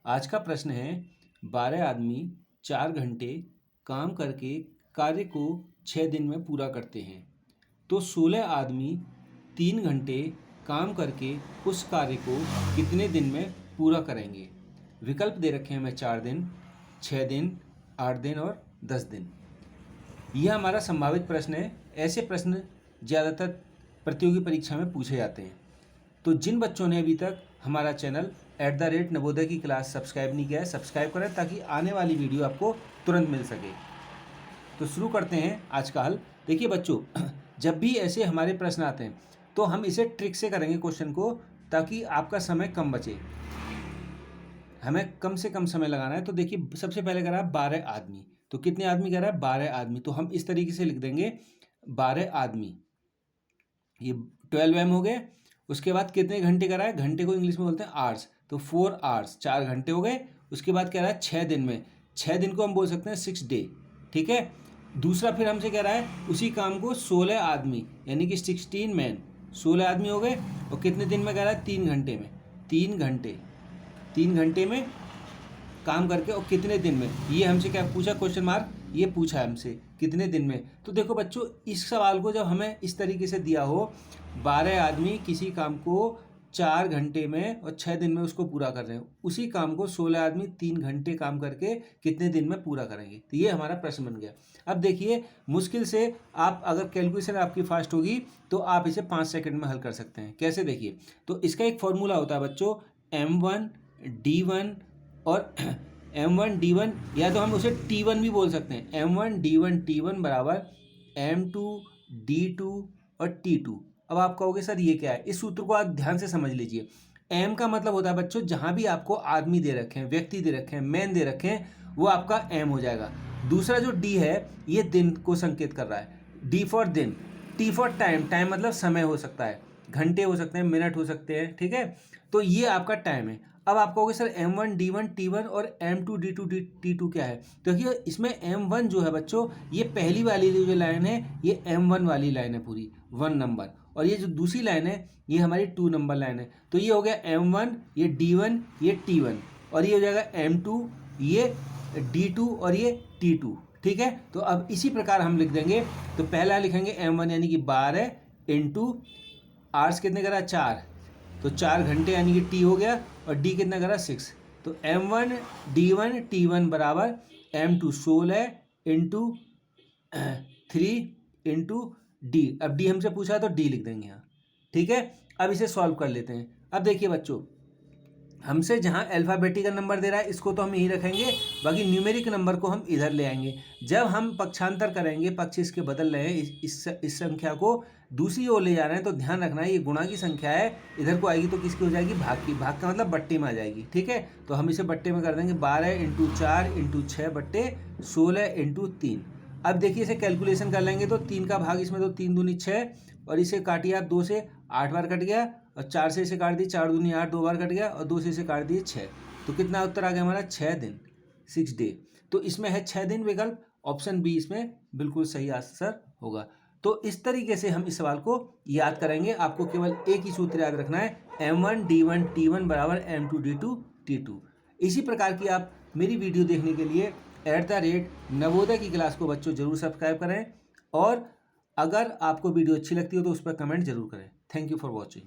आज का प्रश्न है 12 आदमी 4 घंटे काम करके कार्य को 6 दिन में पूरा करते हैं तो 16 आदमी 3 घंटे काम करके उस कार्य को कितने दिन में पूरा करेंगे। विकल्प दे रखे हैं हमें 4 दिन, 6 दिन, 8 दिन और 10 दिन। यह हमारा संभावित प्रश्न है। ऐसे प्रश्न ज़्यादातर प्रतियोगी परीक्षा में पूछे जाते हैं। तो जिन बच्चों ने अभी तक हमारा चैनल @नवोदय की क्लास सब्सक्राइब नहीं किया है, सब्सक्राइब करें ताकि आने वाली वीडियो आपको तुरंत मिल सके। तो शुरू करते हैं आज का हल। देखिए बच्चों, जब भी ऐसे हमारे प्रश्न आते हैं तो हम इसे ट्रिक से करेंगे क्वेश्चन को, ताकि आपका समय कम बचे। हमें कम से कम समय लगाना है। तो देखिए सबसे पहले कह रहा है 12 आदमी, तो कितने आदमी कह रहा है? 12 आदमी। तो हम इस तरीके से लिख देंगे 12 आदमी, ये 12m हो गए। उसके बाद कितने घंटे कह रहा है? घंटे को इंग्लिश में बोलते हैं आवर्स, तो 4 आवर्स, 4 घंटे हो गए। उसके बाद कह रहा है 6 दिन में, 6 दिन को हम बोल सकते हैं 6 डे, ठीक है। दूसरा फिर हमसे कह रहा है उसी काम को 16 आदमी यानी कि 16 मैन, 16 आदमी हो गए। और कितने दिन में कह रहा है? 3 घंटे में, 3 घंटे में काम करके और कितने दिन में। ये हमसे क्या पूछा? क्वेश्चन मार्क, ये पूछा है हमसे कितने दिन में। तो देखो बच्चों, इस सवाल को जब हमें इस तरीके से दिया हो, 12 आदमी किसी काम को 4 घंटे में और 6 दिन में उसको पूरा कर रहे हैं, उसी काम को 16 आदमी 3 घंटे काम करके कितने दिन में पूरा करेंगे। तो ये हमारा प्रश्न बन गया। अब देखिए, मुश्किल से आप अगर कैलकुलेशन आपकी फास्ट होगी तो आप इसे 5 सेकंड में हल कर सकते हैं। कैसे? देखिए, तो इसका एक फॉर्मूला होता है बच्चों, M1 D1 और M1 D1, या तो हम उसे T1 भी बोल सकते हैं। M1 D1 T1 बराबर M2 D2 और T2। अब आप कहोगे सर ये क्या है? इस सूत्र को आप ध्यान से समझ लीजिए। M का मतलब होता है बच्चों, जहां भी आपको आदमी दे रखे हैं, व्यक्ति दे रखे हैं, मैन दे रखे हैं, वो आपका M हो जाएगा। दूसरा जो D है, ये दिन को संकेत कर रहा है, D फॉर दिन। T फॉर टाइम, टाइम मतलब समय हो सकता है, घंटे हो सकते हैं, मिनट हो सकते हैं, ठीक है। तो ये आपका टाइम है। अब आप कहोगे सर M1 D1 T1 और M2 D2 T2 क्या है? तो देखिए इसमें M1 जो है बच्चों, ये पहली वाली जो लाइन है, ये M1 वाली लाइन है पूरी, 1 नंबर। और ये जो दूसरी लाइन है, ये हमारी 2 नंबर लाइन है। तो ये हो गया M1, ये D1, ये T1, और ये हो जाएगा M2, ये D2 और ये T2, ठीक है। तो अब इसी प्रकार हम लिख देंगे। तो पहला लिखेंगे M1 यानी कि 12 इंटू आवर्स कितने करा? 4, तो 4 घंटे यानी कि T हो गया, और D कितना करा? 6। तो M1 D1 T1 बराबर M2 16 इंटू 3 इंटू D। अब D हमसे पूछा तो D लिख देंगे यहाँ, ठीक है। अब इसे सॉल्व कर लेते हैं। अब देखिए बच्चों, हमसे जहाँ अल्फ़ाबेटिकल नंबर दे रहा है इसको तो हम यहीं रखेंगे, बाकी न्यूमेरिक नंबर को हम इधर ले आएंगे। जब हम पक्षांतर करेंगे, पक्ष इसके बदल रहे हैं, इस संख्या को दूसरी ओर ले जा रहे हैं, तो ध्यान रखना है ये गुणा की संख्या है, इधर को आएगी तो किसकी हो जाएगी? भाग की। भाग का मतलब बट्टे में आ जाएगी, ठीक है। तो हम इसे बट्टे में कर देंगे, 12 इंटू 4 इंटू 6 बट्टे 16 इंटू 3। अब देखिए इसे कैलकुलेशन कर लेंगे तो 3 का भाग इसमें, तो 3 दूनी 6, और इसे काटिए आप 2 से, 8 बार कट गया, और 4 से इसे काट दी, 4 दूनी 8, 2 बार कट गया, और 2 से इसे काट दिए 6। तो कितना उत्तर आ गया हमारा? 6 दिन, 6 डे। तो इसमें है 6 दिन विकल्प, ऑप्शन बी इसमें बिल्कुल सही आंसर होगा। तो इस तरीके से हम इस सवाल को याद करेंगे। आपको केवल एक ही सूत्र याद रखना है, M1 D1 T1 बराबर M2 D2 T2। इसी प्रकार की आप मेरी वीडियो देखने के लिए @नवोदय की क्लास को बच्चों जरूर सब्सक्राइब करें, और अगर आपको वीडियो अच्छी लगती हो तो उस पर कमेंट जरूर करें। Thank you for watching.